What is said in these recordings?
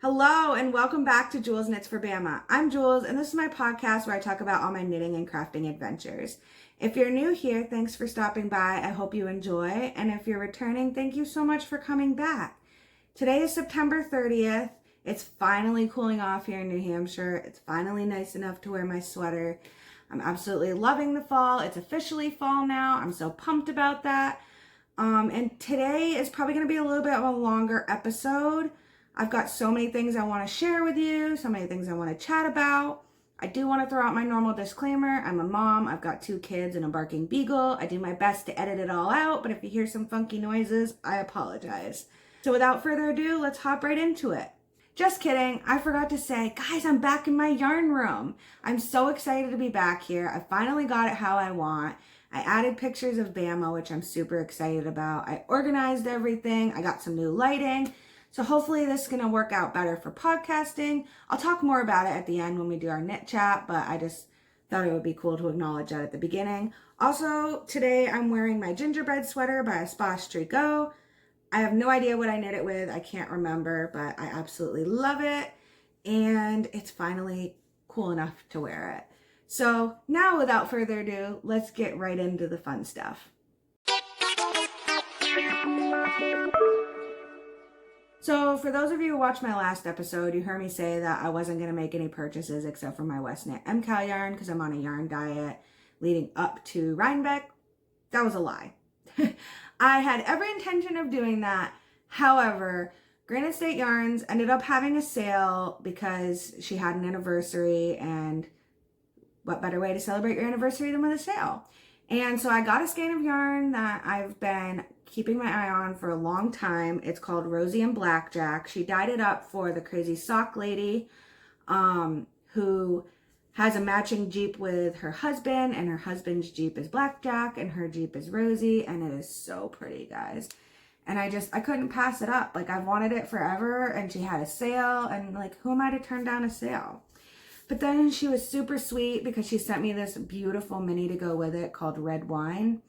Hello and welcome back to JewelsKnits for Bamma. I'm Jules and this is my podcast where I talk about all my knitting and crafting adventures. If you're new here, thanks for stopping by. I hope you enjoy. And if you're returning, thank you so much for coming back. Today is September 30th. It's finally cooling off here in New Hampshire. It's finally nice enough to wear my sweater. I'm absolutely loving the fall. It's officially fall now. I'm so pumped about that. And today is probably going to be a little bit of a longer episode. I've got so many things I want to share with you, so many things I want to chat about. I do want to throw out my normal disclaimer. I'm a mom. I've got 2 kids and a barking beagle. I do my best to edit it all out, but if you hear some funky noises, I apologize. So without further ado, let's hop right into it. Just kidding. I forgot to say, guys, I'm back in my yarn room. I'm so excited to be back here. I finally got it how I want. I added pictures of Bamma, which I'm super excited about. I organized everything. I got some new lighting. So hopefully this is going to work out better for podcasting. I'll talk more about it at the end when we do our knit chat, but I just thought it would be cool to acknowledge that at the beginning. Also, today I'm wearing my gingerbread sweater by Espace Tricot. I have no idea what I knit it with. I can't remember, but I absolutely love it. And it's finally cool enough to wear it. So now without further ado, let's get right into the fun stuff. So for those of you who watched my last episode, you heard me say that I wasn't going to make any purchases except for my westknit MKAL yarn because I'm on a yarn diet leading up to Rhinebeck. That was a lie. I had every intention of doing that. However, Granite State Yarns ended up having a sale because she had an anniversary, and what better way to celebrate your anniversary than with a sale? And so I got a skein of yarn that I've been keeping my eye on for a long time. It's called Rosie and Blackjack. She dyed it up for the Crazy Sock Lady, who has a matching Jeep with her husband, and her husband's Jeep is Blackjack and her Jeep is Rosie, and it is so pretty, guys. And I couldn't pass it up. Like, I've wanted it forever, and she had a sale, and like, who am I to turn down a sale? But then she was super sweet because she sent me this beautiful mini to go with it called Red Wine.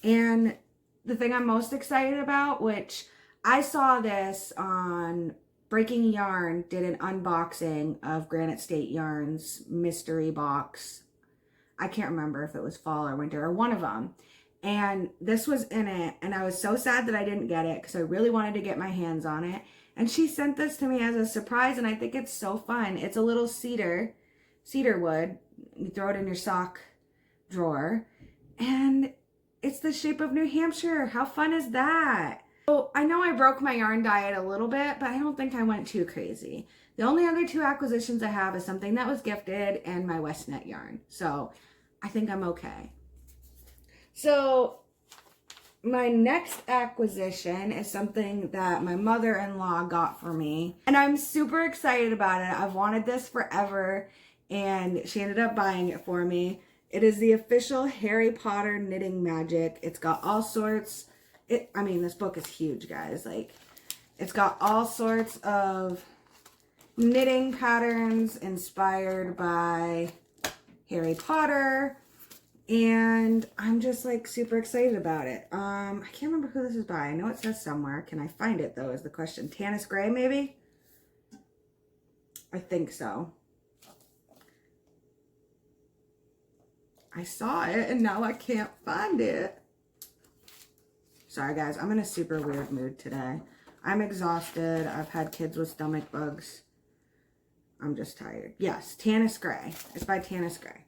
And the thing I'm most excited about, which I saw this on Breaking Yarn, did an unboxing of Granite State Yarn's mystery box. I can't remember if it was fall or winter or one of them. And this was in it. And I was so sad that I didn't get it because I really wanted to get my hands on it. And she sent this to me as a surprise, and I think it's so fun. It's a little cedar wood. You throw it in your sock drawer, and it's the shape of New Hampshire. How fun is that? So I know I broke my yarn diet a little bit, but I don't think I went too crazy. The only other 2 acquisitions I have is something that was gifted and my westknit yarn. So I think I'm okay. So my next acquisition is something that my mother-in-law got for me, and I'm super excited about it. I've wanted this forever, and she ended up buying it for me. It is the official Harry Potter knitting magic. It's got all sorts. This book is huge, guys. Like, it's got all sorts of knitting patterns inspired by Harry Potter. And I'm just like super excited about it. I can't remember who this is by. I know it says somewhere. Can I find it though is the question. Tanis Gray, maybe? I think so. I saw it and now I can't find it. Sorry guys, I'm in a super weird mood today. I'm exhausted. I've had kids with stomach bugs. I'm just tired. Yes, Tanis Gray. It's by Tanis Gray.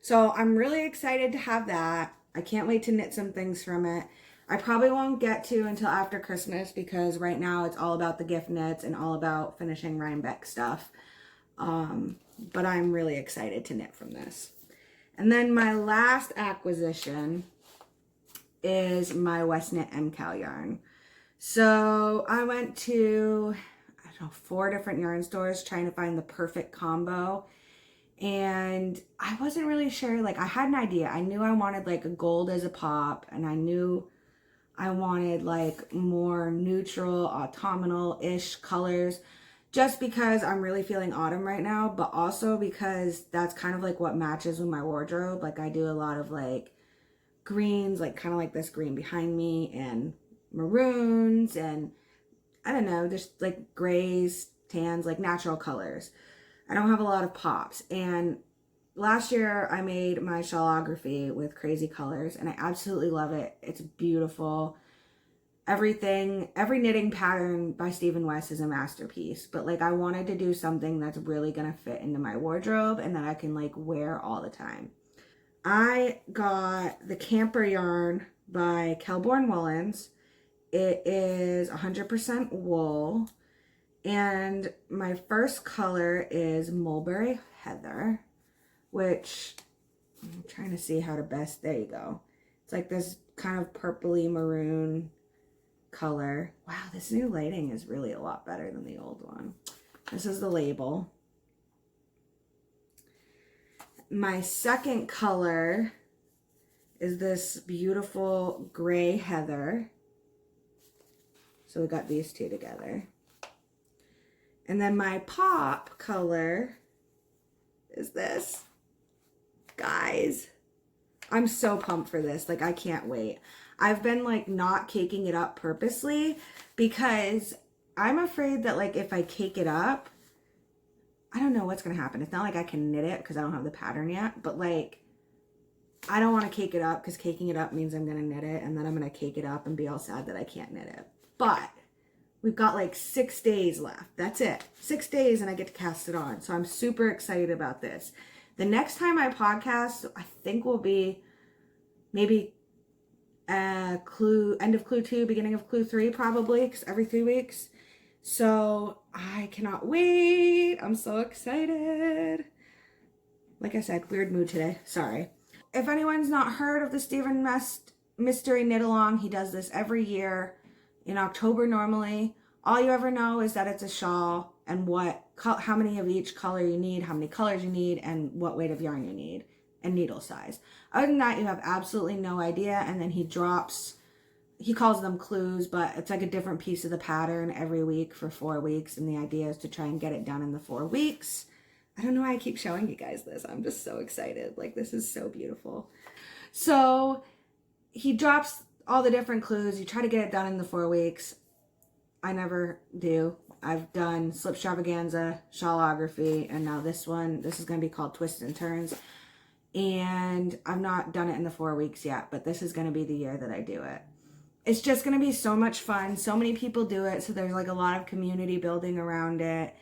So I'm really excited to have that. I can't wait to knit some things from it. I probably won't get to until after Christmas because right now it's all about the gift knits and all about finishing Rhinebeck stuff. But I'm really excited to knit from this. And then my last acquisition is my westknit MKAL yarn. So I went to, 4 different yarn stores trying to find the perfect combo. And I wasn't really sure, like I had an idea. I knew I wanted like a gold as a pop, and I knew I wanted like more neutral, autumnal-ish colors just because I'm really feeling autumn right now, but also because that's kind of like what matches with my wardrobe. Like I do a lot of like greens, like kind of like this green behind me, and maroons, and I don't know, just like grays, tans, like natural colors. I don't have a lot of pops. And last year I made my shawlography with crazy colors and I absolutely love it. It's beautiful. Every knitting pattern by Stephen West is a masterpiece, but like I wanted to do something that's really gonna fit into my wardrobe and that I can like wear all the time. I got the Camper yarn by Kelborn Woolens. It is 100% wool. And my first color is Mulberry Heather, which I'm trying to see how to best, there you go. It's like this kind of purpley maroon color. Wow, this new lighting is really a lot better than the old one. This is the label. My second color is this beautiful gray heather. So we got these two together. And then my pop color is this. Guys, I'm so pumped for this. Like, I can't wait. I've been like not caking it up purposely because I'm afraid that like if I cake it up, I don't know what's going to happen. It's not like I can knit it because I don't have the pattern yet, but like I don't want to cake it up because caking it up means I'm going to knit it and then I'm going to cake it up and be all sad that I can't knit it. But we've got like 6 days left. That's it. 6 days and I get to cast it on. So I'm super excited about this. The next time I podcast, I think will be maybe end of clue 2, beginning of clue 3 probably, because every 3 weeks. So I cannot wait. I'm so excited. Like I said, weird mood today. Sorry. If anyone's not heard of the Stephen West Mystery Knit Along, he does this every year in October normally. All you ever know is that it's a shawl and how many of each color you need, how many colors you need, and what weight of yarn you need, and needle size. Other than that, you have absolutely no idea. And then he calls them clues, but it's like a different piece of the pattern every week for 4 weeks. And the idea is to try and get it done in the 4 weeks. I don't know why I keep showing you guys this. I'm just so excited. Like, this is so beautiful. So he drops all the different clues. You try to get it done in the 4 weeks. I never do. I've done Slipstravaganza, Shawlography, and now this one. This is going to be called Twists and Turns. And I've not done it in the 4 weeks yet, but this is going to be the year that I do it. It's just going to be so much fun. So many people do it, so there's like a lot of community building around it.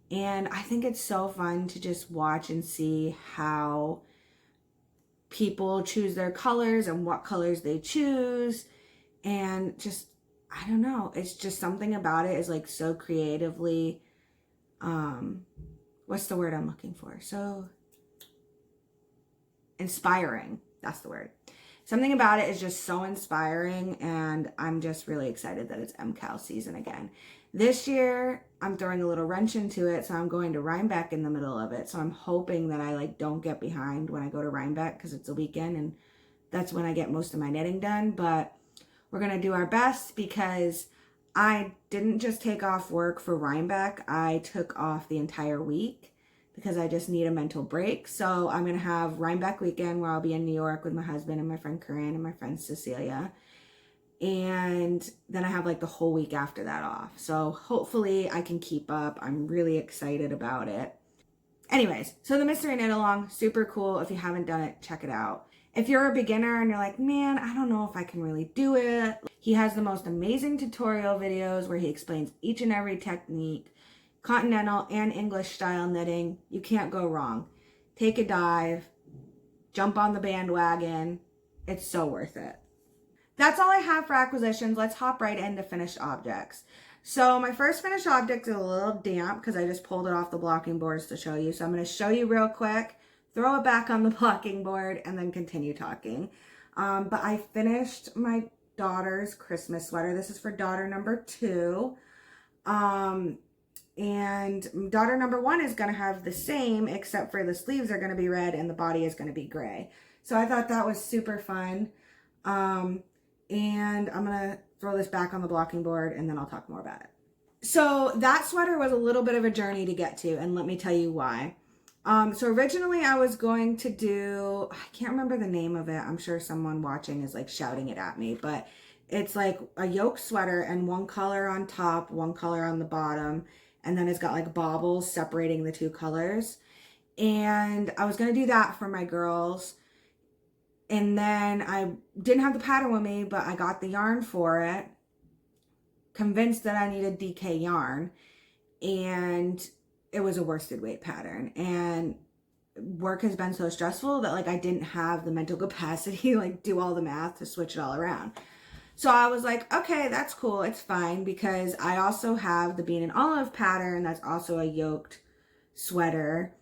And I think it's so fun to just watch and see how people choose their colors and what colors they choose. And just, I don't know, it's just something about it is like so creatively, what's the word I'm looking for? So inspiring. That's the word. Something about it is just so inspiring, and I'm just really excited that it's MKAL season again. This year, I'm throwing a little wrench into it, so I'm going to Rhinebeck in the middle of it. So I'm hoping that I like don't get behind when I go to Rhinebeck because it's a weekend and that's when I get most of my knitting done. But we're going to do our best because I didn't just take off work for Rhinebeck. I took off the entire week because I just need a mental break. So I'm going to have Rhinebeck weekend where I'll be in New York with my husband and my friend Corinne and my friend Cecilia. And then I have like the whole week after that off. So hopefully I can keep up. I'm really excited about it. Anyways, so the Mystery Knit Along, super cool. If you haven't done it, check it out. If you're a beginner and you're like, man, I don't know if I can really do it. He has the most amazing tutorial videos where he explains each and every technique, continental and English style knitting. You can't go wrong. Take a dive, jump on the bandwagon. It's so worth it. That's all I have for acquisitions. Let's hop right into finished objects. So my first finished object is a little damp because I just pulled it off the blocking boards to show you. So I'm going to show you real quick, throw it back on the blocking board, and then continue talking. But I finished my daughter's Christmas sweater. This is for daughter number 2. And daughter number 1 is going to have the same, except for the sleeves are going to be red and the body is going to be gray. So I thought that was super fun. And I'm going to throw this back on the blocking board and then I'll talk more about it. So that sweater was a little bit of a journey to get to, and let me tell you why. So originally I was going to do, I can't remember the name of it. I'm sure someone watching is like shouting it at me, but it's like a yoke sweater and one color on top, one color on the bottom. and then it's got like baubles separating the two colors. And I was going to do that for my girls. And then I didn't have the pattern with me, but I got the yarn for it, convinced that I needed DK yarn, and it was a worsted weight pattern. And work has been so stressful that like I didn't have the mental capacity like do all the math to switch it all around. So I was like, okay, that's cool, it's fine, because I also have the bean and olive pattern that's also a yoked sweater,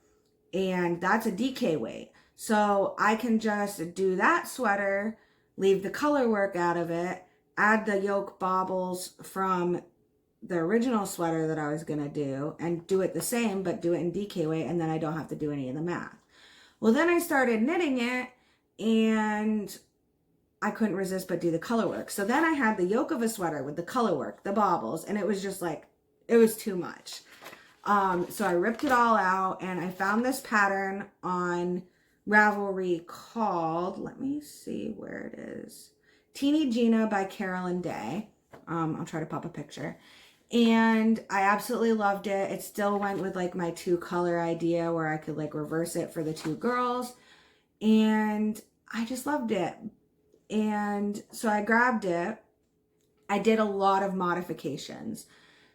and that's a DK weight. So I can just do that sweater, leave the color work out of it, add the yoke baubles from the original sweater that I was going to do, and do it the same, but do it in DK weight, and then I don't have to do any of the math. Well, then I started knitting it, and I couldn't resist but do the color work. So then I had the yoke of a sweater with the color work, the baubles, and it was just like, it was too much. So I ripped it all out, and I found this pattern on Ravelry called, let me see where it is, Teeny Gina by Carolyn Day. I'll try to pop a picture. And I absolutely loved it. It still went with like my 2-color idea where I could like reverse it for the 2 girls. And I just loved it. And so I grabbed it. I did a lot of modifications.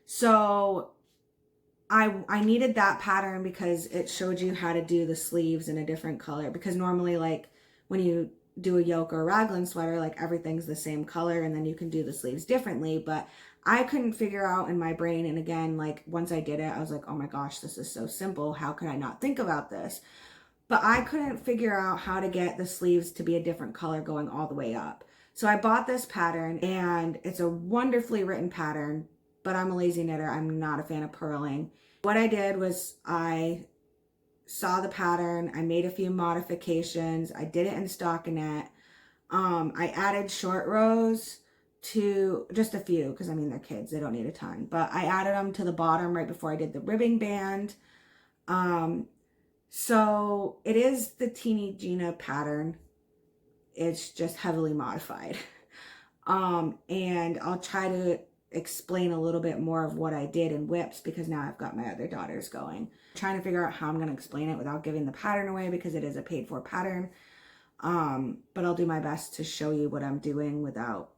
So I needed that pattern because it showed you how to do the sleeves in a different color. Because normally, like, when you do a yoke or a raglan sweater, like, everything's the same color, and then you can do the sleeves differently. But I couldn't figure out in my brain, and again, like, once I did it, I was like, oh my gosh, this is so simple. How could I not think about this? But I couldn't figure out how to get the sleeves to be a different color going all the way up. So I bought this pattern, and it's a wonderfully written pattern, but I'm a lazy knitter. I'm not a fan of purling. What I did was I saw the pattern. I made a few modifications. I did it in stockinette. I added short rows to just a few, because I mean, they're kids. They don't need a ton. But I added them to the bottom right before I did the ribbing band. So it is the Teeny Gina pattern. It's just heavily modified. And I'll try to explain a little bit more of what I did in whips, because now I've got my other daughters going. I'm trying to figure out how I'm going to explain it without giving the pattern away, because it is a paid for pattern. But I'll do my best to show you what I'm doing without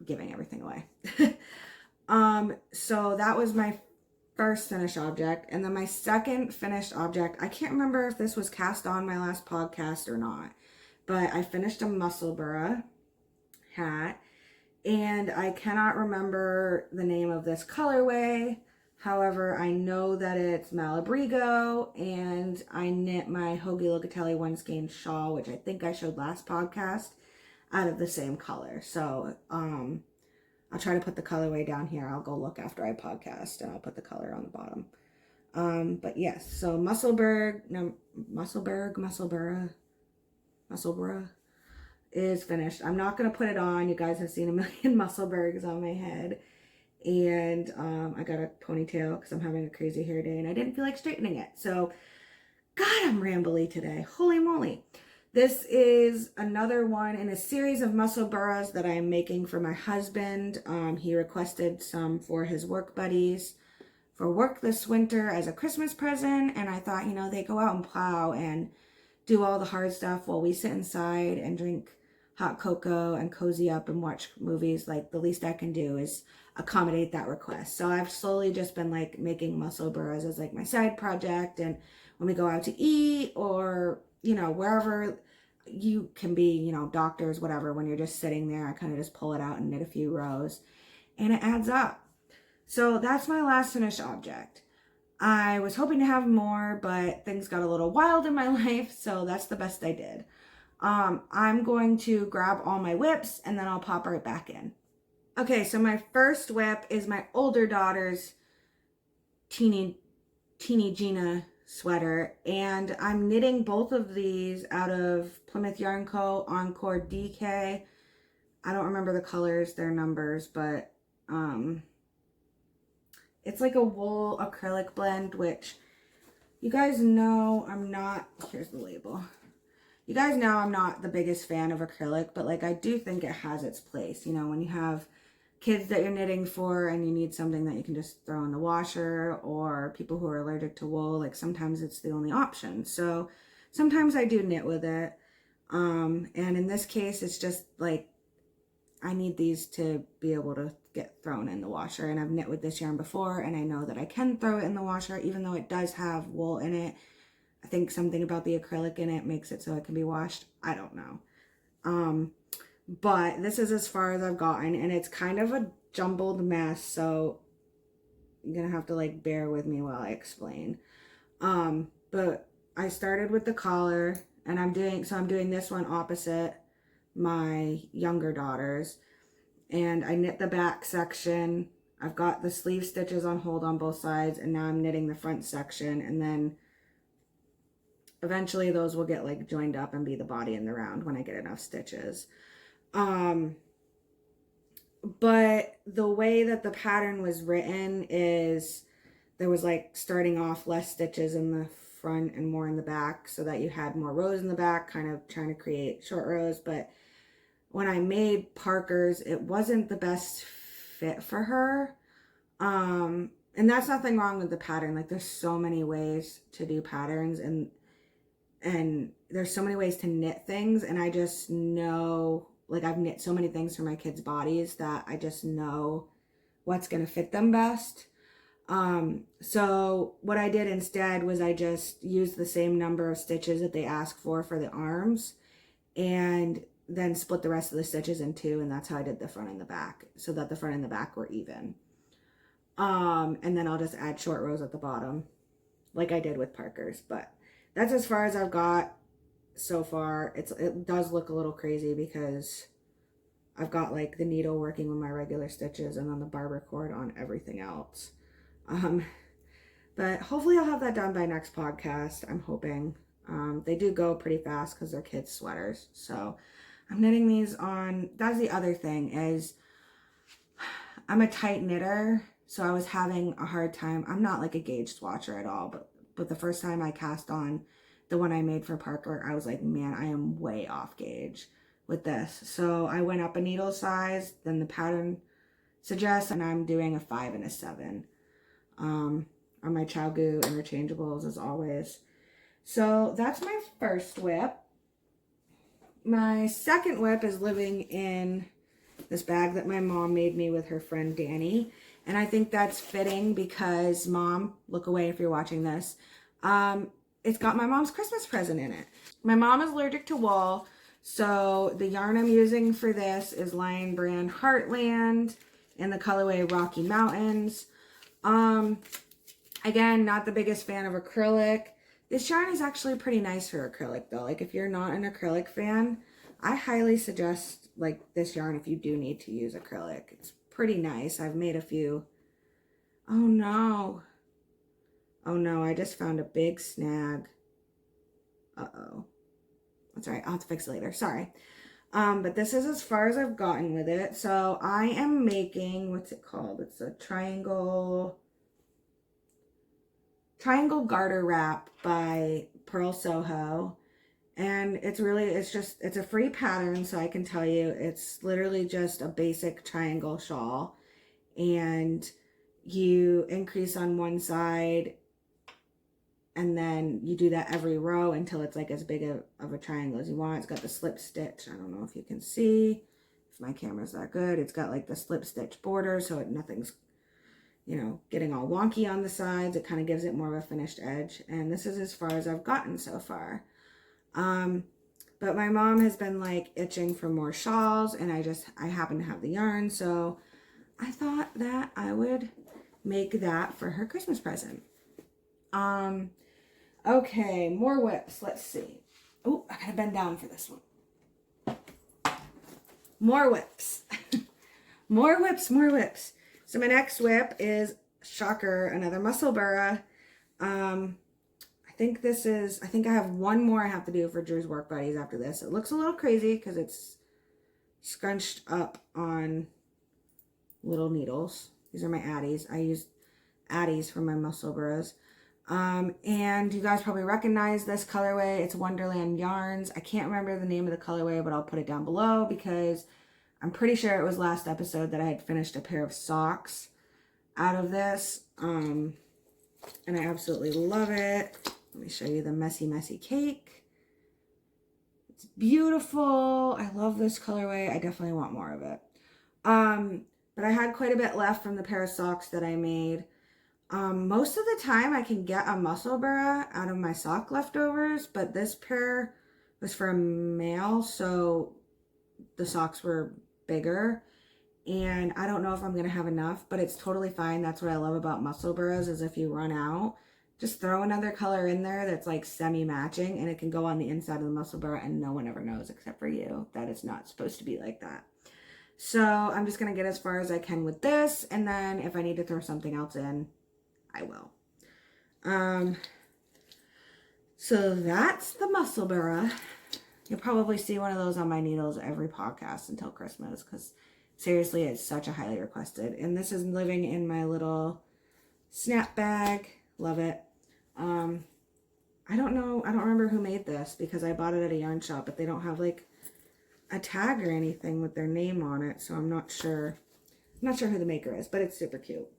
giving everything away. So that was my first finished object. And then my second finished object, I can't remember if this was cast on my last podcast or not, but I finished a Musselburgh hat. And I cannot remember the name of this colorway. However, I know that it's Malabrigo, and I knit my Hoagie Locatelli one skein shawl, which I think I showed last podcast, out of the same color. So I'll try to put the colorway down here. I'll go look after I podcast, and I'll put the color on the bottom. But yes, so Musselburgh is finished. I'm not going to put it on. You guys have seen a million Musselburghs on my head. And I got a ponytail because I'm having a crazy hair day, and I didn't feel like straightening it. So, God, I'm rambly today. Holy moly. This is another one in a series of Musselburghs that I'm making for my husband. He requested some for his work buddies for work this winter as a Christmas present. And I thought, you know, they go out and plow and do all the hard stuff while we sit inside and drink hot cocoa and cozy up and watch movies. Like, the least I can do is accommodate that request. So I've slowly just been like making Musselburghs as like my side project. And when we go out to eat, or, you know, wherever you can be, you know, doctors, whatever, when you're just sitting there, I kind of just pull it out and knit a few rows, and it adds up. So that's my last finished object. I was hoping to have more, but things got a little wild in my life, so that's the best I did. I'm going to grab all my whips, and then I'll pop right back in. Okay, so my first whip is my older daughter's Teeny Gina sweater, and I'm knitting both of these out of Plymouth Yarn Co. Encore DK. I don't remember the colors, their numbers, but it's like a wool acrylic blend, which you guys know I'm not, here's the label. You guys know I'm not the biggest fan of acrylic, but like, I do think it has its place. You know, when you have kids that you're knitting for and you need something that you can just throw in the washer, or people who are allergic to wool, like sometimes it's the only option. So sometimes I do knit with it. And in this case, it's just like, I need these to be able to get thrown in the washer. And I've knit with this yarn before, and I know that I can throw it in the washer, even though it does have wool in it. I think something about the acrylic in it makes it so it can be washed. I don't know. But this is as far as I've gotten, and it's kind of a jumbled mess, so you're gonna have to like bear with me while I explain. But I started with the collar, and I'm doing this one opposite my younger daughters, and I knit the back section. I've got the sleeve stitches on hold on both sides, and now I'm knitting the front section, and then eventually those will get like joined up and be the body and the round when I get enough stitches. But the way that the pattern was written is there was like starting off less stitches in the front and more in the back, so that you had more rows in the back, kind of trying to create short rows. But when I made Parker's, it wasn't the best fit for her. And that's nothing wrong with the pattern. Like, there's so many ways to do patterns, and there's so many ways to knit things, and I just know, like, I've knit so many things for my kids' bodies that I just know what's going to fit them best. So what I did instead was I just used the same number of stitches that they asked for the arms, and then split the rest of the stitches in two, and that's how I did the front and the back, so that the front and the back were even. And then I'll just add short rows at the bottom, like I did with Parker's. But that's as far as I've got so far. It does look a little crazy because I've got like the needle working with my regular stitches and then the barber cord on everything else. But hopefully I'll have that done by next podcast. I'm hoping. They do go pretty fast because they're kids' sweaters. So I'm knitting these on. That's the other thing, is I'm a tight knitter, so I was having a hard time. I'm not like a gauge swatcher at all, but the first time I cast on the one I made for Parker, I was like, man, I am way off gauge with this. So I went up a needle size than the pattern suggests, and I'm doing a 5 and a 7 on my ChowGoo interchangeables as always. So that's my first whip. My second whip is living in this bag that my mom made me with her friend Danny. And I think that's fitting because, Mom, look away if you're watching this. It's got my mom's Christmas present in it. My mom is allergic to wool, so the yarn I'm using for this is Lion Brand Heartland in the colorway Rocky Mountains. Again, not the biggest fan of acrylic. This yarn is actually pretty nice for acrylic though. Like, if you're not an acrylic fan, I highly suggest like this yarn if you do need to use acrylic. It's pretty nice. I've made a few. Oh no. Oh no, I just found a big snag. Uh-oh. That's all right. I'll have to fix it later. Sorry. But this is as far as I've gotten with it. So I am making, what's it called? It's a triangle garter wrap by Pearl Soho. And it's a free pattern, so I can tell you it's literally just a basic triangle shawl, and you increase on one side, and then you do that every row until it's like as big of a triangle as you want. It's got the slip stitch. I don't know if you can see, if my camera's that good. It's got like the slip stitch border, so nothing's, you know, getting all wonky on the sides. It kind of gives it more of a finished edge. And this is as far as I've gotten so far. But my mom has been like itching for more shawls, and I happen to have the yarn, so I thought that I would make that for her Christmas present. Okay, more whips. Let's see. Oh, I gotta bend down for this one. More whips. More whips. So my next whip is, shocker, another muscle burra. I think I have one more I have to do for Drew's Work Buddies after this. It looks a little crazy because it's scrunched up on little needles. These are my Addies. I use Addies for my muscle burras. And you guys probably recognize this colorway. It's Wonderland Yarns. I can't remember the name of the colorway, but I'll put it down below because I'm pretty sure it was last episode that I had finished a pair of socks out of this. And I absolutely love it. Let me show you the messy, messy cake. It's beautiful. I love this colorway. I definitely want more of it. But I had quite a bit left from the pair of socks that I made. Most of the time I can get a muscle burra out of my sock leftovers, but this pair was for a male, so the socks were bigger. And I don't know if I'm going to have enough, but it's totally fine. That's what I love about muscle burras, is if you run out, just throw another color in there that's like semi-matching, and it can go on the inside of the muscle burra, and no one ever knows except for you that it's not supposed to be like that. So I'm just going to get as far as I can with this, and then if I need to throw something else in, I will. So that's the muscle burra. You'll probably see one of those on my needles every podcast until Christmas, because seriously, it's such a highly requested. And this is living in my little snap bag. Love it. I don't know. I don't remember who made this because I bought it at a yarn shop, but they don't have like a tag or anything with their name on it. So I'm not sure. I'm not sure who the maker is, but it's super cute.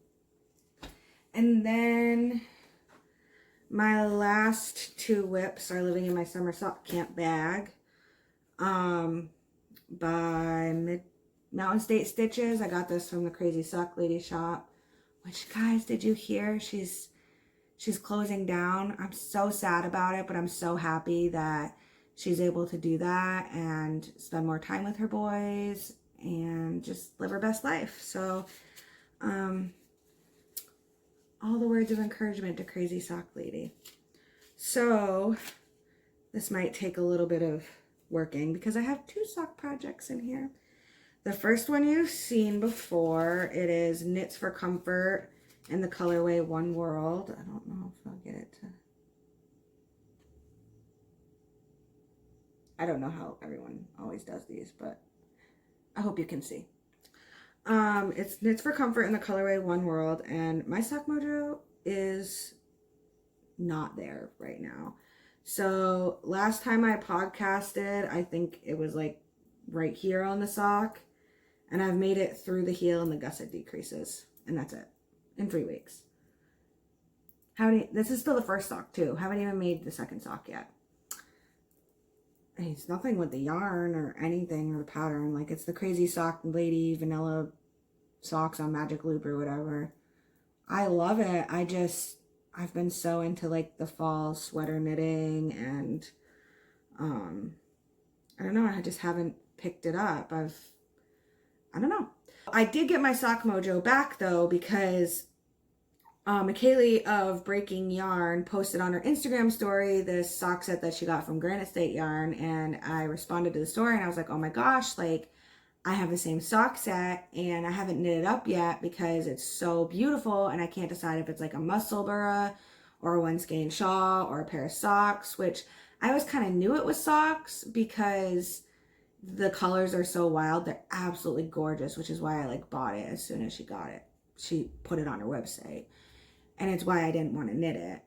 And then my last two whips are living in my summer sock camp bag. By Mountain State Stitches. I got this from the Crazy Sock Lady shop, which, guys, did you hear she's closing down? I'm so sad about it, but I'm so happy that she's able to do that and spend more time with her boys and just live her best life. So all the words of encouragement to Crazy Sock Lady. So this might take a little bit of working because I have two sock projects in here. The first one you've seen before, it is Knits for Comfort in the colorway One World. I don't know if I'll get it to... I don't know how everyone always does these, but I hope you can see. It's Knits for Comfort in the colorway One World, and my sock mojo is not there right now. So last time I podcasted, I think it was like right here on the sock, and I've made it through the heel and the gusset decreases, and that's it in 3 weeks. This is still the first sock too. Haven't even made the second sock yet. It's nothing with the yarn or anything or the pattern. Like, it's the Crazy Sock Lady vanilla socks on Magic Loop or whatever. I love it. I've been so into like the fall sweater knitting, and I don't know, I just haven't picked it up. I don't know. I did get my sock mojo back though, because MKAL of Breaking Yarn posted on her Instagram story this sock set that she got from Granite State Yarn, and I responded to the story and I was like, oh my gosh, like, I have the same sock set and I haven't knit it up yet because it's so beautiful, and I can't decide if it's like a muscle burra or a one skein shawl or a pair of socks, which I always kind of knew it was socks because the colors are so wild. They're absolutely gorgeous, which is why I like bought it as soon as she got it. She put it on her website, and it's why I didn't want to knit it.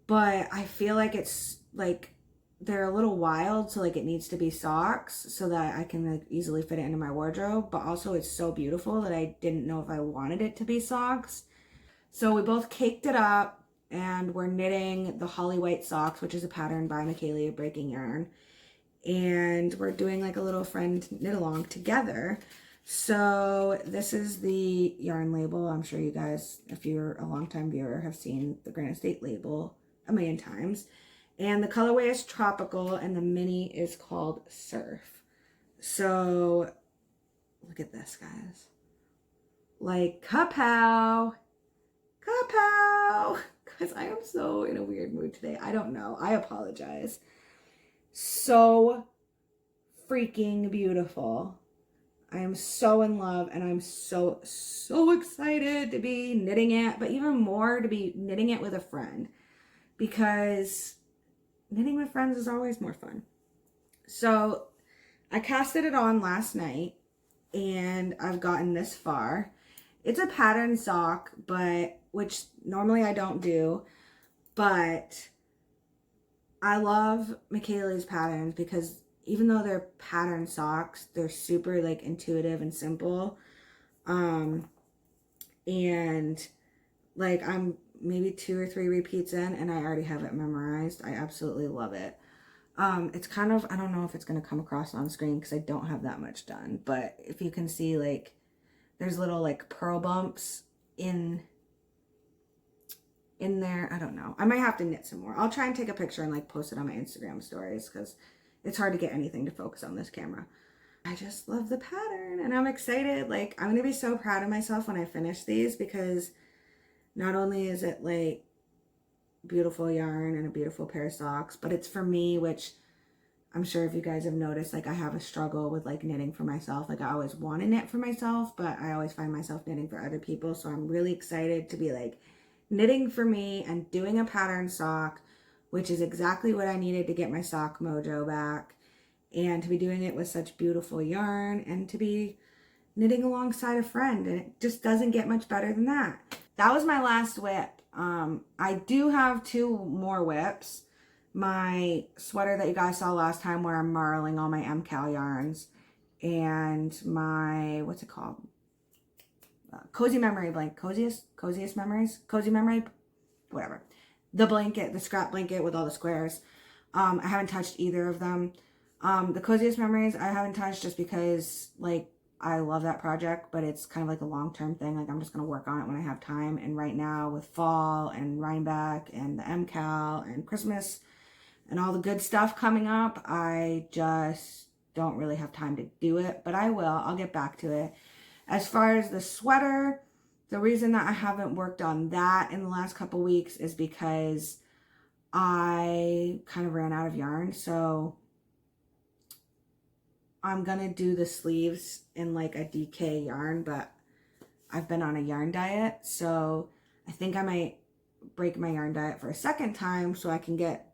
But I feel like it's like they're a little wild, so like it needs to be socks so that I can like easily fit it into my wardrobe, but also it's so beautiful that I didn't know if I wanted it to be socks. So we both caked it up, and we're knitting the Holly White socks, which is a pattern by MKAL of Breaking Yarn, and we're doing like a little friend knit along together. So this is the yarn label. I'm sure you guys, if you're a longtime viewer, have seen the Granite State label a million times. And the colorway is Tropical, and the mini is called Surf. So look at this, guys. Like, kapow! Kapow! Guys, I am so in a weird mood today. I don't know. I apologize. So freaking beautiful. I am so in love, and I'm so excited to be knitting it, but even more to be knitting it with a friend, because knitting with friends is always more fun. So I casted it on last night, and I've gotten this far. It's a pattern sock, but which normally I don't do, but I love MKAL's patterns because even though they're pattern socks, they're super like intuitive and simple. And like I'm maybe 2 or 3 repeats in and I already have it memorized. I absolutely love it. It's kind of, I don't know if it's going to come across on screen because I don't have that much done, but if you can see, like, there's little like pearl bumps in there. I don't know. I might have to knit some more. I'll try and take a picture and like post it on my Instagram stories because it's hard to get anything to focus on this camera. I just love the pattern and I'm excited. Like, I'm going to be so proud of myself when I finish these because not only is it like beautiful yarn and a beautiful pair of socks, but it's for me, which I'm sure if you guys have noticed, like I have a struggle with like knitting for myself. Like I always want to knit for myself, but I always find myself knitting for other people. So I'm really excited to be like knitting for me and doing a pattern sock, which is exactly what I needed to get my sock mojo back, and to be doing it with such beautiful yarn and to be knitting alongside a friend. And it just doesn't get much better than that. That was my last whip. I do have 2 more whips. My sweater that you guys saw last time where I'm marling all my MKAL yarns, and my, what's it called? Cozy Memory blanket, coziest memories, cozy memory, whatever. The blanket, the scrap blanket with all the squares. I haven't touched either of them. The coziest memories I haven't touched just because like I love that project, but it's kind of like a long-term thing. Like I'm just going to work on it when I have time. And right now with fall and rhinebeck and the MKAL and Christmas and all the good stuff coming up, I just don't really have time to do it, but I will. I'll get back to it. As far as the sweater, the reason that I haven't worked on that in the last couple weeks is because I kind of ran out of yarn. So I'm going to do the sleeves in like a DK yarn, but I've been on a yarn diet. So I think I might break my yarn diet for a second time so I can get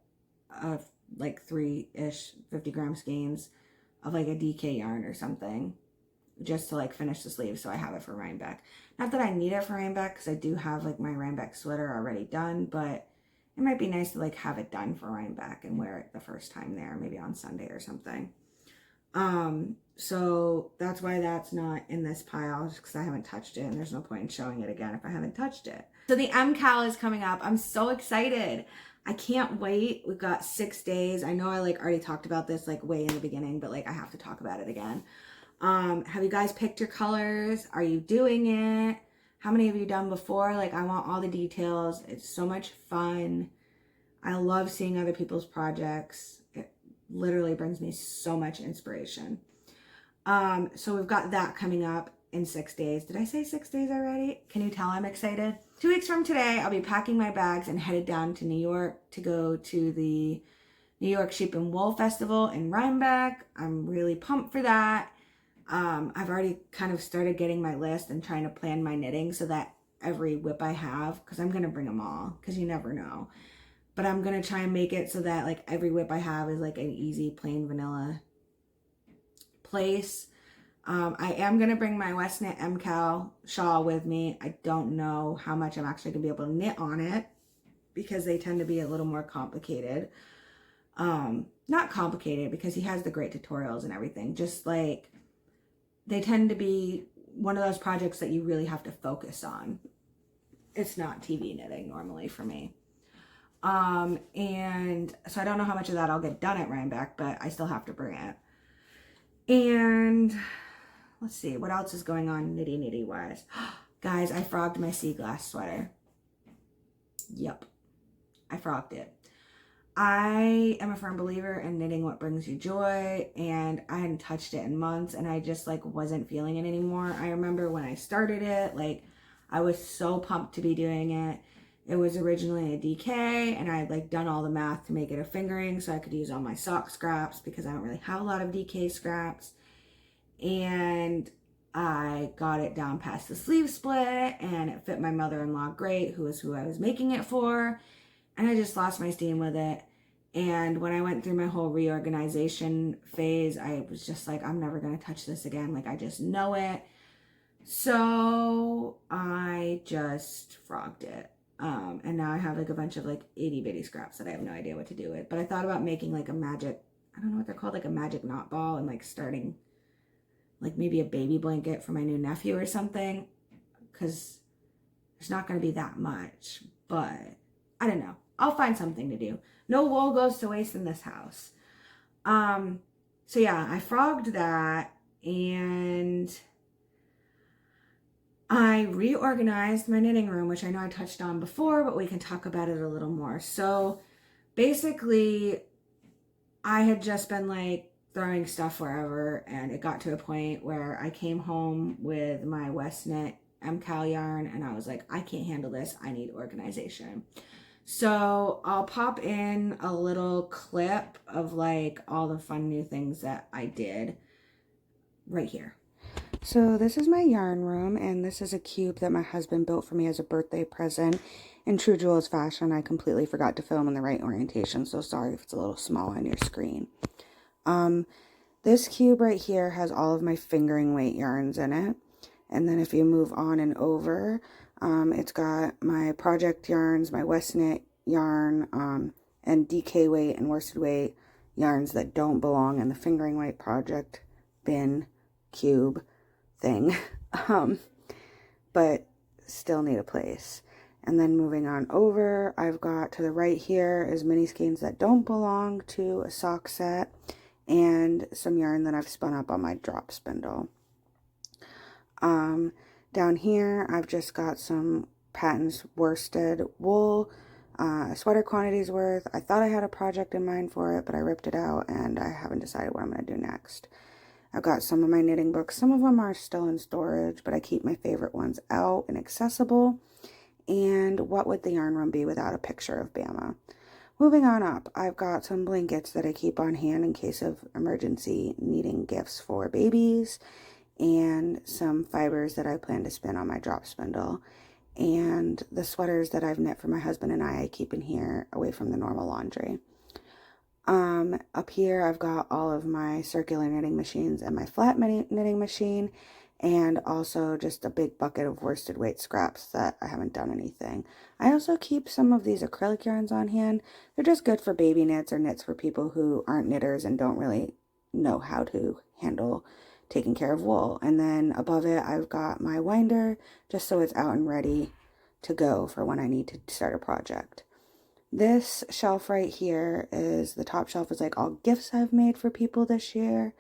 like 3-ish 50-gram skeins of like a DK yarn or something just to like finish the sleeve so I have it for rhinebeck. Not that I need it for rhinebeck because I do have like my rhinebeck sweater already done, but it might be nice to like have it done for rhinebeck and wear it the first time there, maybe on Sunday or something. So that's why that's not in this pile, just because I haven't touched it and there's no point in showing it again if I haven't touched it. So the MKAL is coming up. I'm so excited. I can't wait. We've got 6 days. I know I like already talked about this like way in the beginning, but like I have to talk about it again. Have you guys picked your colors? Are you doing it? How many have you done before? Like I want all the details. It's so much fun. I love seeing other people's projects. It literally brings me so much inspiration. So we've got that coming up in 6 days. Did I say 6 days already? Can you tell I'm excited? 2 weeks from today, I'll be packing my bags and headed down to New York to go to the New York Sheep and Wool Festival in Rhinebeck. I'm really pumped for that. I've already kind of started getting my list and trying to plan my knitting so that every whip I have, because I'm going to bring them all, because you never know. But I'm going to try and make it so that like every whip I have is like an easy, plain vanilla place. I am going to bring my westknit MKAL shawl with me. I don't know how much I'm actually going to be able to knit on it because they tend to be a little more complicated. Not complicated because he has the great tutorials and everything. Just like they tend to be one of those projects that you really have to focus on. It's not TV knitting normally for me. And so I don't know how much of that I'll get done at Rhinebeck, but I still have to bring it. And let's see, what else is going on nitty wise? Guys, I frogged my sea glass sweater. Yep, I frogged it. I am a firm believer in knitting what brings you joy, and I hadn't touched it in months, and I just like wasn't feeling it anymore. I remember when I started it, like I was so pumped to be doing it. It was originally a DK, and I had like done all the math to make it a fingering so I could use all my sock scraps because I don't really have a lot of DK scraps. And I got it down past the sleeve split, and it fit my mother-in-law great, who is who I was making it for. And I just lost my steam with it. And when I went through my whole reorganization phase, I was just like, I'm never going to touch this again. Like, I just know it. So I just frogged it. And now I have like a bunch of like itty bitty scraps that I have no idea what to do with. But I thought about making like a magic I don't know what they're called, like a magic knot ball, and like starting like maybe a baby blanket for my new nephew or something, because there's not going to be that much, but I don't know. I'll find something to do. No wool goes to waste in this house. So yeah, I frogged that, and I reorganized my knitting room, which I know I touched on before, but we can talk about it a little more. So basically, I had just been like throwing stuff wherever, and it got to a point where I came home with my westknit MKAL yarn, and I was like, I can't handle this. I need organization. So I'll pop in a little clip of like all the fun new things that I did right here. So this is my yarn room, and this is a cube that my husband built for me as a birthday present. In true Jewels fashion, I completely forgot to film in the right orientation, so sorry if it's a little small on your screen. This cube right here has all of my fingering weight yarns in it. And then if you move on and over, it's got my project yarns, my westknit yarn, and DK weight and worsted weight yarns that don't belong in the fingering weight project bin cube thing, but still need a place. And then moving on over, I've got to the right here is mini skeins that don't belong to a sock set, and some yarn that I've spun up on my drop spindle. Down here, I've just got some Patton's worsted wool, sweater quantities worth. I thought I had a project in mind for it, but I ripped it out, and I haven't decided what I'm going to do next. I've got some of my knitting books. Some of them are still in storage, but I keep my favorite ones out and accessible. And what would the yarn room be without a picture of Bamma? Moving on up, I've got some blankets that I keep on hand in case of emergency needing gifts for babies, and some fibers that I plan to spin on my drop spindle, and the sweaters that I've knit for my husband and I keep in here away from the normal laundry. Up here I've got all of my circular knitting machines and my flat knitting machine, and also just a big bucket of worsted weight scraps that I haven't done anything. I also keep some of these acrylic yarns on hand. They're just good for baby knits or knits for people who aren't knitters and don't really know how to handle taking care of wool. And then above it, I've got my winder, just so it's out and ready to go for when I need to start a project. This shelf right here is, the top shelf is like all gifts I've made for people this year.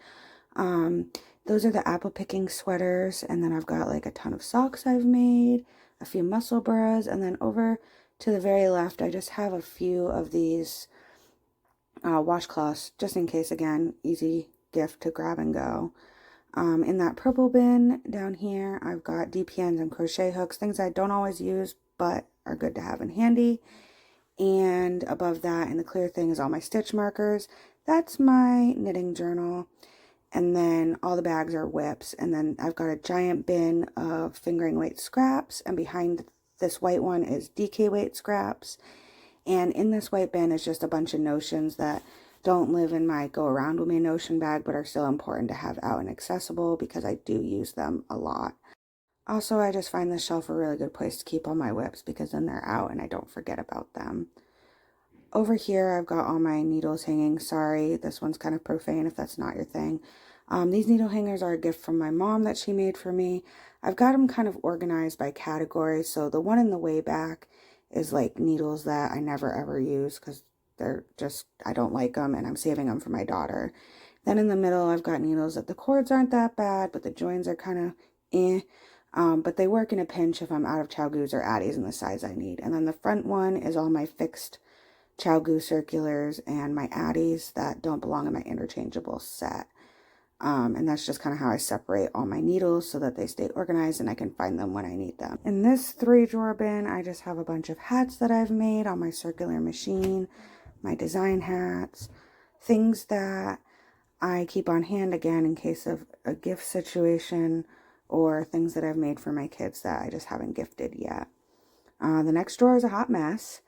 Those are the apple picking sweaters, and then I've got like a ton of socks I've made, a few muscle bras, and then over to the very left, I just have a few of these washcloths, just in case, again, easy gift to grab and go. In that purple bin down here, I've got DPNs and crochet hooks, things I don't always use, but are good to have in handy. And above that, in the clear thing, is all my stitch markers. That's my knitting journal. And then all the bags are whips. And then I've got a giant bin of fingering weight scraps. And behind this white one is DK weight scraps. And in this white bin is just a bunch of notions that don't live in my go around with me notion bag, but are still important to have out and accessible because I do use them a lot. Also, I just find this shelf a really good place to keep all my whips because then they're out and I don't forget about them. Over here, I've got all my needles hanging. Sorry, this one's kind of profane if that's not your thing. These needle hangers are a gift from my mom that she made for me. I've got them kind of organized by category. So the one in the way back is like needles that I never ever use because they're just, I don't like them and I'm saving them for my daughter. Then in the middle, I've got needles that the cords aren't that bad, but the joins are kind of eh. But they work in a pinch if I'm out of chow goos or addies in the size I need. And then the front one is all my fixed chow goo circulars and my addies that don't belong in my interchangeable set. And that's just kind of how I separate all my needles so that they stay organized and I can find them when I need them. In this 3-drawer bin, I just have a bunch of hats that I've made on my circular machine, my design hats, things that I keep on hand again in case of a gift situation, or things that I've made for my kids that I just haven't gifted yet. The next drawer is a hot mess.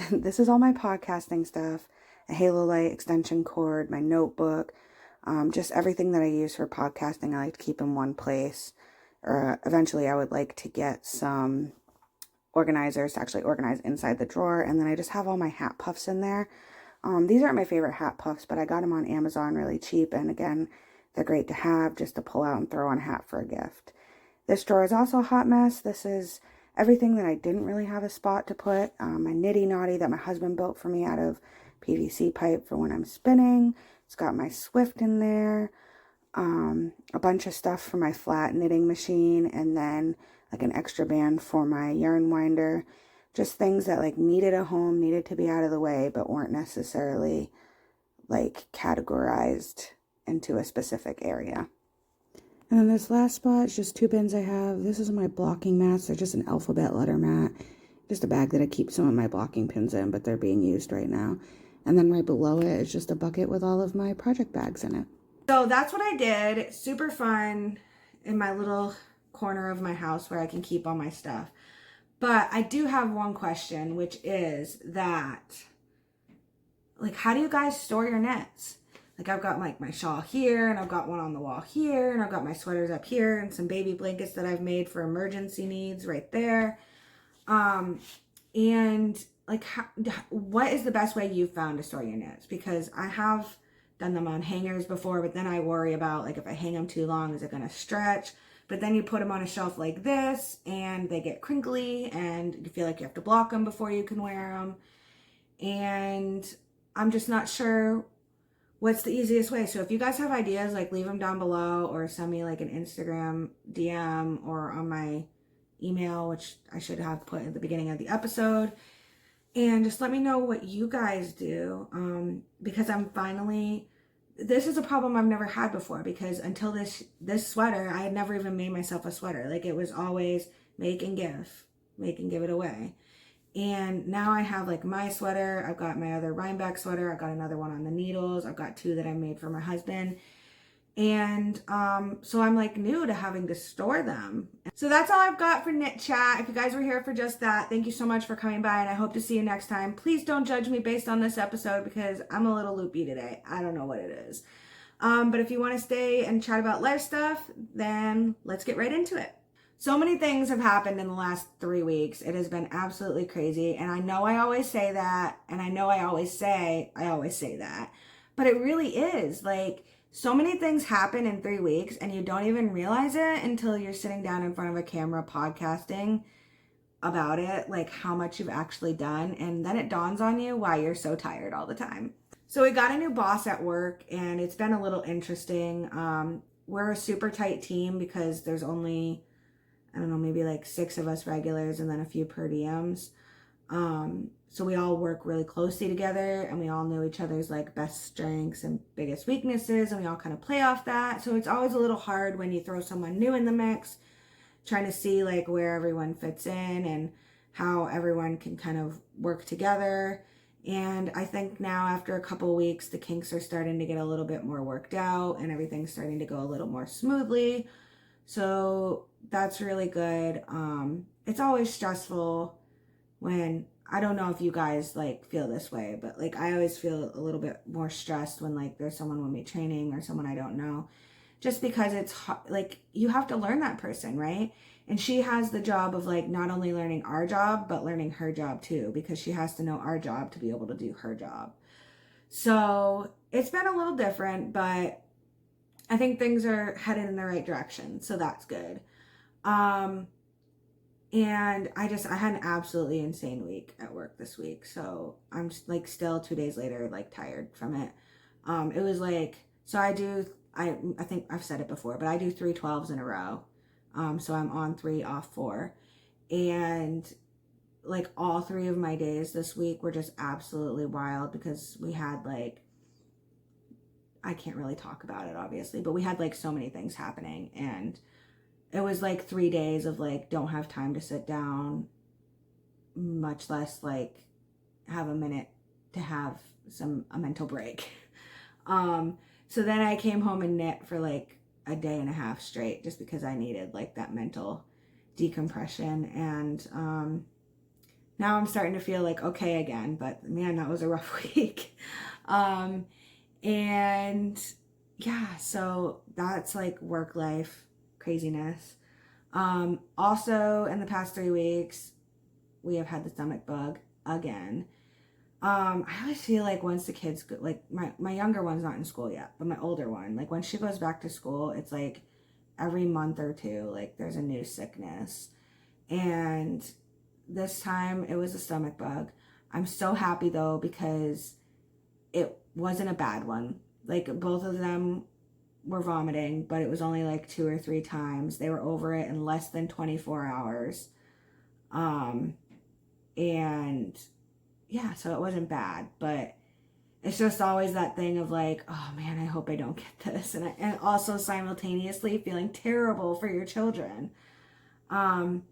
This is all my podcasting stuff, a halo light extension cord, my notebook, just everything that I use for podcasting I like to keep in one place. Eventually I would like to get some organizers to actually organize inside the drawer, and then I just have all my hat puffs in there. These aren't my favorite hat puffs, but I got them on Amazon really cheap. And again, they're great to have just to pull out and throw on a hat for a gift. This drawer is also a hot mess. This is everything that I didn't really have a spot to put. My nitty naughty that my husband built for me out of PVC pipe for when I'm spinning. It's got my Swift in there. A bunch of stuff for my flat knitting machine, and then like an extra band for my yarn winder. Just things that like needed a home, needed to be out of the way, but weren't necessarily like categorized into a specific area. And then this last spot is just 2 bins I have. This is my blocking mats. They're just an alphabet letter mat. Just a bag that I keep some of my blocking pins in, but they're being used right now. And then right below it is just a bucket with all of my project bags in it. So that's what I did. Super fun in my little corner of my house where I can keep all my stuff. But I do have one question, which is that, like, how do you guys store your knits? Like, I've got like my shawl here, and I've got one on the wall here, and I've got my sweaters up here, and some baby blankets that I've made for emergency needs right there. And like, what is the best way you've found to store your knits? Because I have done them on hangers before, but then I worry about, like, if I hang them too long, is it going to stretch? But then you put them on a shelf like this and they get crinkly and you feel like you have to block them before you can wear them. And I'm just not sure what's the easiest way. So if you guys have ideas, like, leave them down below or send me like an Instagram DM or on my email, which I should have put at the beginning of the episode. And just let me know what you guys do, because I'm finally, this is a problem I've never had before, because until this sweater, I had never even made myself a sweater. Like, it was always make and give it away. And now I have like my sweater, I've got my other rhinebeck sweater, I've got another one on the needles, I've got 2 that I made for my husband. And so I'm like new to having to store them. So that's all I've got for knit chat. If you guys were here for just that, thank you so much for coming by, and I hope to see you next time. Please don't judge me based on this episode because I'm a little loopy today. I don't know what it is. But if you want to stay and chat about life stuff, then let's get right into it. So many things have happened in the last 3 weeks. It has been absolutely crazy. And I know I always say that, and I know I always say that, but it really is. Like, so many things happen in 3 weeks and you don't even realize it until you're sitting down in front of a camera podcasting about it, like how much you've actually done. And then it dawns on you why you're so tired all the time. So we got a new boss at work and it's been a little interesting. We're a super tight team because there's only, I don't know, maybe like 6 of us regulars and then a few per diems. So we all work really closely together and we all know each other's like best strengths and biggest weaknesses, and we all kind of play off that. So it's always a little hard when you throw someone new in the mix, trying to see like where everyone fits in and how everyone can kind of work together. And I think now after a couple weeks, the kinks are starting to get a little bit more worked out and everything's starting to go a little more smoothly. So that's really good. It's always stressful when, I don't know if you guys like feel this way, but like I always feel a little bit more stressed when like there's someone with me training or someone I don't know, just because it's like you have to learn that person, right? And she has the job of like not only learning our job, but learning her job too, because she has to know our job to be able to do her job. So it's been a little different, but I think things are headed in the right direction. So that's good. And I had an absolutely insane week at work this week. So I'm just like still 2 days later, like tired from it. It was like, so I think I've said it before, but I do 3 12s in a row. So I'm on 3, off 4. And like all 3 of my days this week were just absolutely wild because we had like, I can't really talk about it obviously, but we had like so many things happening, and it was like 3 days of like, don't have time to sit down, much less like have a minute to have a mental break. So then I came home and knit for like a day and a half straight, just because I needed like that mental decompression. And now I'm starting to feel like okay again, but man, that was a rough week. And yeah, so that's like work life craziness. Also in the past 3 weeks, we have had the stomach bug again. I always feel like once the kids go, like my younger one's not in school yet, but my older one, like when she goes back to school, it's like every month or two, like there's a new sickness. And this time it was a stomach bug. I'm so happy though because it wasn't a bad one. Like both of them were vomiting, but it was only like 2 or 3 times. They were over it in less than 24 hours. And yeah, so it wasn't bad, but it's just always that thing of like, oh man, I hope I don't get this. And also simultaneously feeling terrible for your children. And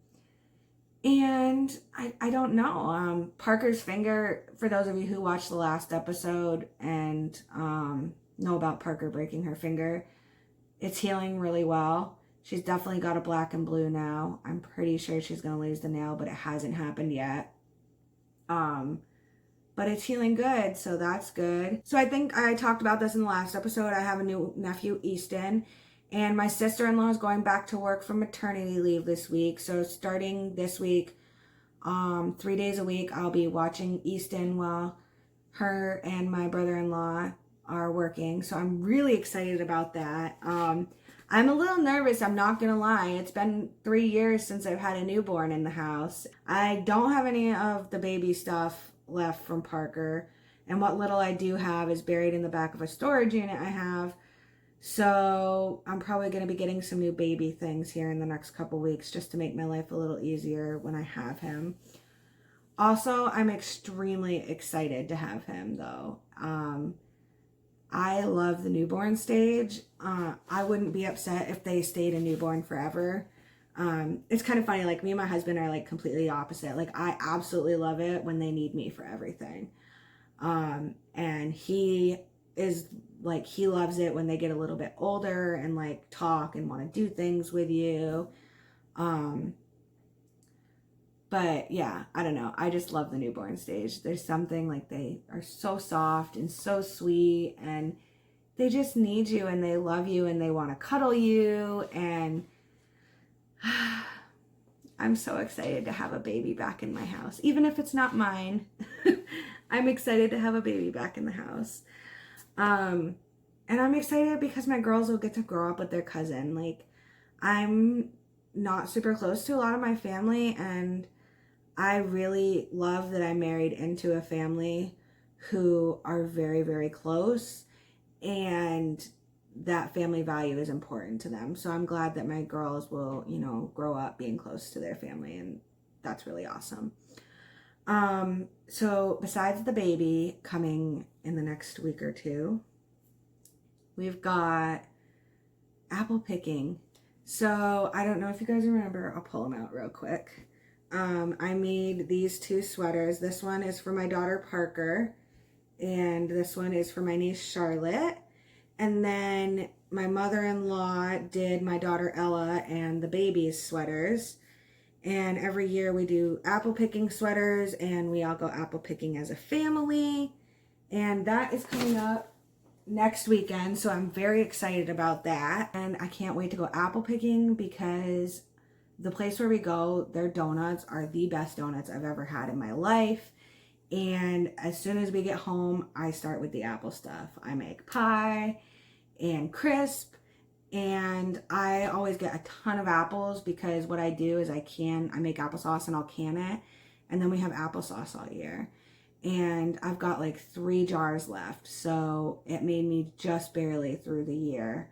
I don't know. Parker's finger, for those of you who watched the last episode and know about Parker breaking her finger, it's healing really well. She's definitely got a black and blue now. I'm pretty sure she's going to lose the nail, but it hasn't happened yet. But it's healing good, so that's good. So I think I talked about this in the last episode. I have a new nephew, Easton, and my sister-in-law is going back to work from maternity leave this week. So starting this week, 3 days a week, I'll be watching Easton while her and my brother-in-law are working. So I'm really excited about that. I'm a little nervous, I'm not gonna lie. It's been 3 years since I've had a newborn in the house. I don't have any of the baby stuff left from Parker, and what little I do have is buried in the back of a storage unit I have. So I'm probably going to be getting some new baby things here in the next couple weeks just to make my life a little easier when I have him. Also, I'm extremely excited to have him though. I love the newborn stage. I wouldn't be upset if they stayed a newborn forever. It's kind of funny, like me and my husband are like completely opposite. Like I absolutely love it when they need me for everything. And he is like, he loves it when they get a little bit older and like talk and want to do things with you. But yeah, I don't know. I just love the newborn stage. There's something like they are so soft and so sweet and they just need you and they love you and they want to cuddle you and I'm so excited to have a baby back in my house. Even if it's not mine, I'm excited to have a baby back in the house. And I'm excited because my girls will get to grow up with their cousin. Like, I'm not super close to a lot of my family, and I really love that I married into a family who are very, very close, and that family value is important to them. So I'm glad that my girls will, you know, grow up being close to their family, and that's really awesome. So besides the baby coming in the next week or two, we've got apple picking. So I don't know if you guys remember, I'll pull them out real quick. I made these 2 sweaters. This one is for my daughter Parker, and this one is for my niece Charlotte. And then my mother-in-law did my daughter Ella and the baby's sweaters. And every year we do apple picking sweaters, and we all go apple picking as a family. And that is coming up next weekend, so I'm very excited about that. And I can't wait to go apple picking because the place where we go, their donuts are the best donuts I've ever had in my life. And as soon as we get home, I start with the apple stuff. I make pie and crisp, and I always get a ton of apples because what I do is I make applesauce and I'll can it, and then we have applesauce all year. And I've got like 3 jars left, so it made me just barely through the year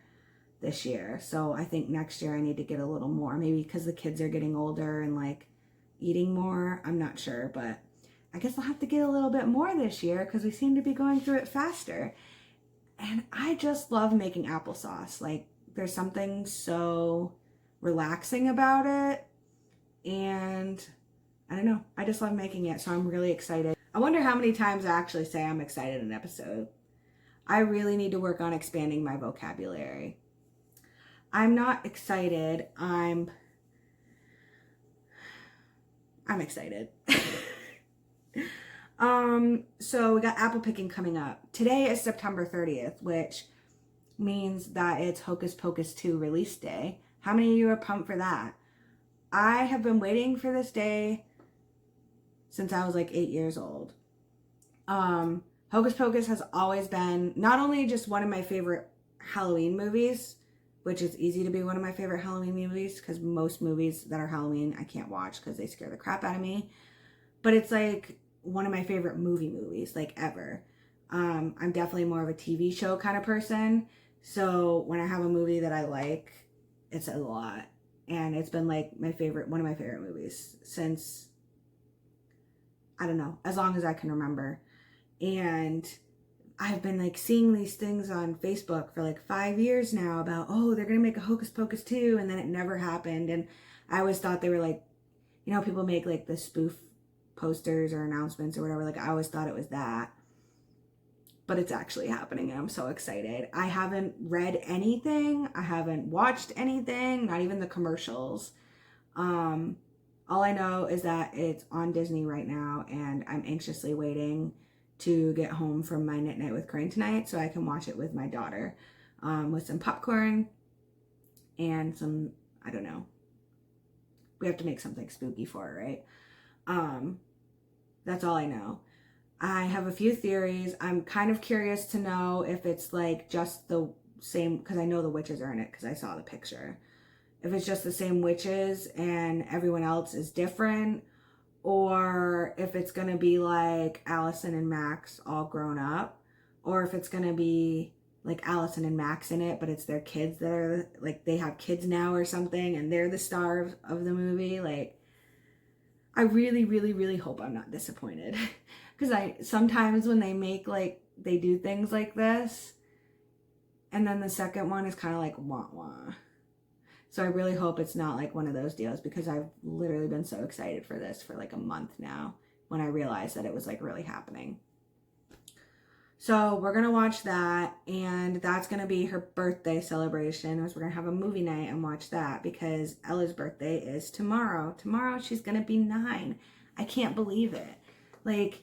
this year. So I think next year I need to get a little more, maybe because the kids are getting older and like eating more. I'm not sure, but I guess I'll have to get a little bit more this year because we seem to be going through it faster. And I just love making applesauce. Like, there's something so relaxing about it. And I don't know, I just love making it, so I'm really excited. I wonder how many times I actually say I'm excited in an episode. I really need to work on expanding my vocabulary. I'm not excited, I'm excited. So we got apple picking coming up. Today is September 30th, which means that it's Hocus Pocus 2 release day. How many of you are pumped for that? I have been waiting for this day since I was like 8 years old. Hocus Pocus has always been not only just one of my favorite Halloween movies, which is easy to be one of my favorite Halloween movies because most movies that are Halloween I can't watch because they scare the crap out of me, but it's like one of my favorite movies, like ever. I'm definitely more of a TV show kind of person, so when I have a movie that I like, it's a lot. And it's been like one of my favorite movies since, I don't know, as long as I can remember. And I've been like seeing these things on Facebook for like 5 years now about, oh, they're going to make a Hocus Pocus 2, and then it never happened. And I always thought they were like, you know, people make like the spoof posters or announcements or whatever. Like I always thought it was that. But it's actually happening and I'm so excited. I haven't read anything. I haven't watched anything, not even the commercials. All I know is that it's on Disney right now and I'm anxiously waiting to get home from my Knit Night with Corinne tonight so I can watch it with my daughter, with some popcorn and some, I don't know. We have to make something spooky for it, right? That's all I know. I have a few theories. I'm kind of curious to know if it's like just the same, because I know the witches are in it because I saw the picture. If it's just the same witches and everyone else is different, or if it's going to be like Allison and Max all grown up, or if it's going to be like Allison and Max in it, but it's their kids that are like, they have kids now or something and they're the star of the movie. Like, I really, really, really hope I'm not disappointed. Because sometimes when they make like, they do things like this, and then the second one is kind of like wah wah. So I really hope it's not like one of those deals, because I've literally been so excited for this for like a month now when I realized that it was like really happening. So we're going to watch that, and that's going to be her birthday celebration. We're going to have a movie night and watch that because Ella's birthday is tomorrow. Tomorrow she's going to be 9. I can't believe it. Like,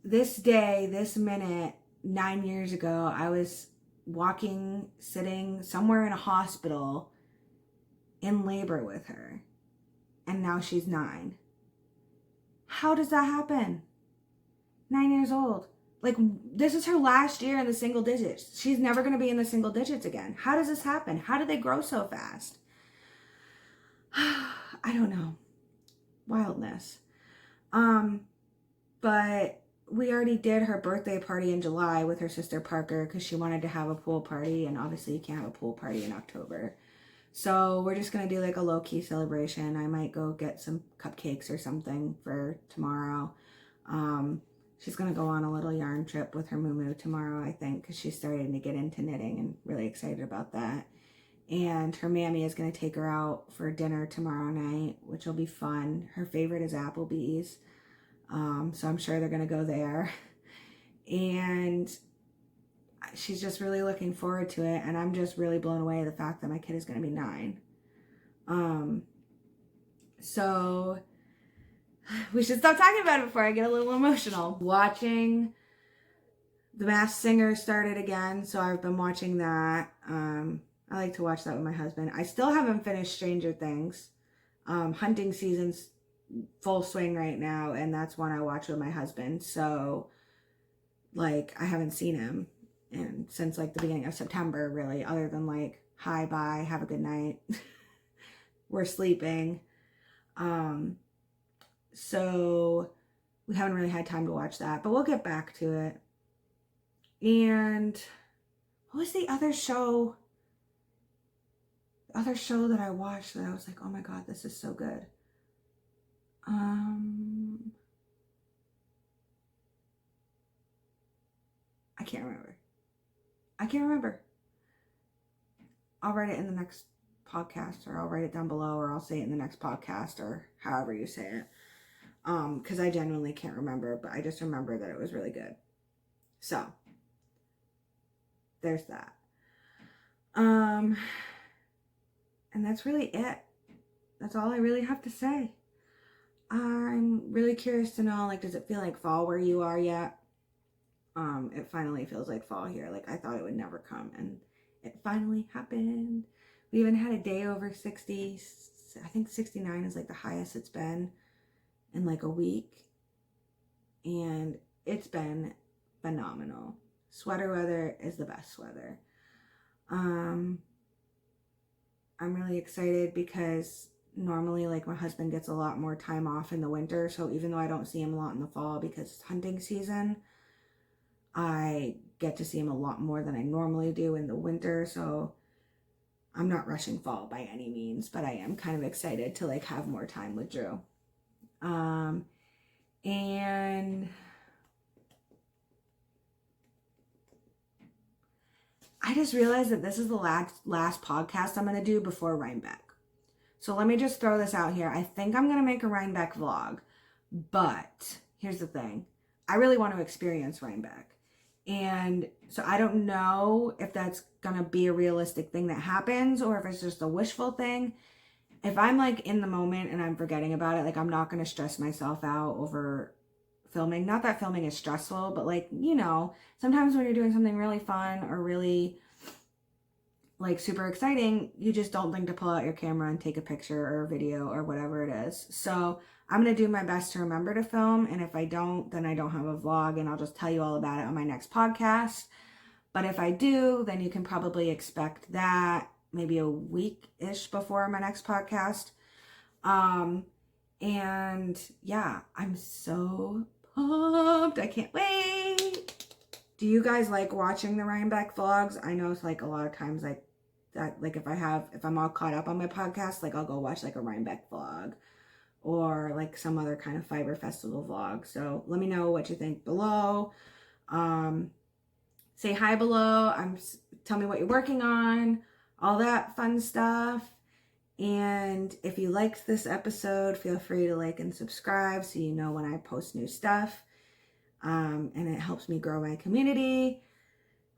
this day, this minute, 9 years ago, I was sitting somewhere in a hospital in labor with her. And now she's 9. How does that happen? 9 years old. Like, this is her last year in the single digits. She's never going to be in the single digits again. How does this happen? How do they grow so fast? I don't know. Wildness. But we already did her birthday party in July with her sister Parker because she wanted to have a pool party, and obviously you can't have a pool party in October. So we're just going to do like a low-key celebration. I might go get some cupcakes or something for tomorrow. She's going to go on a little yarn trip with her Moo tomorrow, I think, because she's starting to get into knitting and really excited about that. And her mammy is going to take her out for dinner tomorrow night, which will be fun. Her favorite is Applebee's. So I'm sure they're going to go there. And she's just really looking forward to it. And I'm just really blown away at the fact that my kid is going to be 9. So we should stop talking about it before I get a little emotional. Watching The Masked Singer started again, so I've been watching that. I like to watch that with my husband. I still haven't finished Stranger Things. Hunting season's full swing right now, and that's one I watch with my husband. So, like, I haven't seen him since like the beginning of September, really, other than like, hi, bye, have a good night. We're sleeping. So we haven't really had time to watch that, but we'll get back to it. And what was the other show? The other show that I watched that I was like, oh my God, this is so good. I can't remember. I'll write it in the next podcast, or I'll write it down below, or I'll say it in the next podcast, or however you say it. Because I genuinely can't remember, but I just remember that it was really good. So, there's that. And that's really it. That's all I really have to say. I'm really curious to know, like, does it feel like fall where you are yet? It finally feels like fall here. Like, I thought it would never come, and it finally happened. We even had a day over 60. I think 69 is like the highest it's been in like a week. and it's been phenomenal. Sweater weather is the best weather. I'm really excited because normally like my husband gets a lot more time off in the winter, so even though I don't see him a lot in the fall because it's hunting season, I get to see him a lot more than I normally do in the winter. So I'm not rushing fall by any means, but I am kind of excited to like have more time with Drew. And I just realized that this is the last podcast I'm going to do before Rhinebeck. So let me just throw this out here. I think I'm going to make a Rhinebeck vlog, but here's the thing. I really want to experience Rhinebeck. And so I don't know if that's going to be a realistic thing that happens or if it's just a wishful thing. If I'm like in the moment and I'm forgetting about it, like I'm not going to stress myself out over filming. Not that filming is stressful, but like, you know, sometimes when you're doing something really fun or really like super exciting, you just don't think to pull out your camera and take a picture or a video or whatever it is. So I'm going to do my best to remember to film. And if I don't, then I don't have a vlog and I'll just tell you all about it on my next podcast. But if I do, then you can probably expect that maybe a week-ish before my next podcast. And yeah, I'm so pumped. I can't wait. Do you guys like watching the Rhinebeck vlogs? I know it's like a lot of times like that, like if I'm all caught up on my podcast, like I'll go watch like a Rhinebeck vlog or like some other kind of fiber festival vlog. So let me know what you think below. Say hi below. Tell me what you're working on, all that fun stuff. And if you liked this episode, feel free to like and subscribe so you know when I post new stuff. And it helps me grow my community,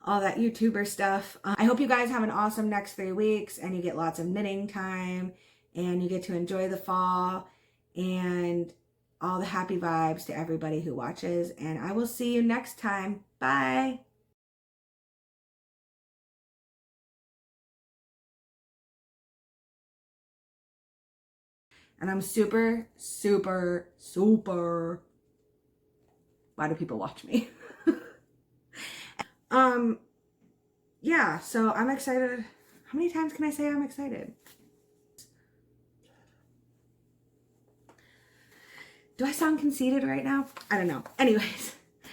all that YouTuber stuff. I hope you guys have an awesome next 3 weeks and you get lots of knitting time and you get to enjoy the fall and all the happy vibes to everybody who watches. And I will see you next time. Bye. And I'm super, super, super. Why do people watch me? Yeah, so I'm excited. How many times can I say I'm excited? Do I sound conceited right now? I don't know. Anyways.